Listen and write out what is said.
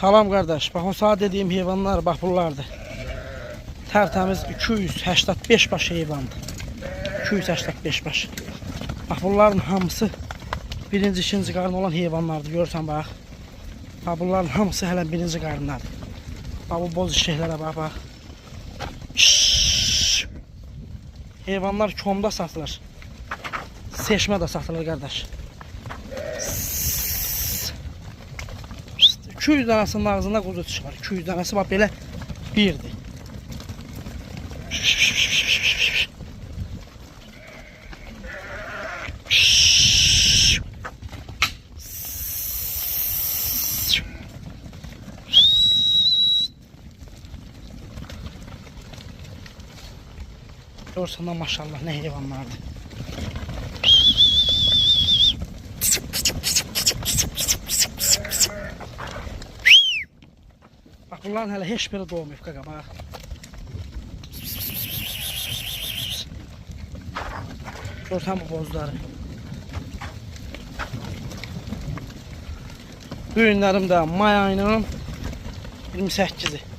Salam kardeş. Bak o sağ dediğim heyvanlar bak bunlardır. Tertemiz 285 baş heyvandır. 285 baş. Bak bunların hamısı birinci, ikinci qarın olan heyvanlardır. Görürsən bak. Bak bunların hamısı hələ birinci qarındadır. Bak bu boz işləklərə bak bak. Şşş. Heyvanlar komda satılır. Seçmə də satılır kardeş. 200 dənəsinin ağzında quzu çıxar. 200 dənəsi bax belə birdir. Görsən maşallah nə heyvanlardır. Bak bunların hələ heç biri doğmayıb qaqa bax. Görsən bu bozları. Bu günlərim də may ayının 28-i.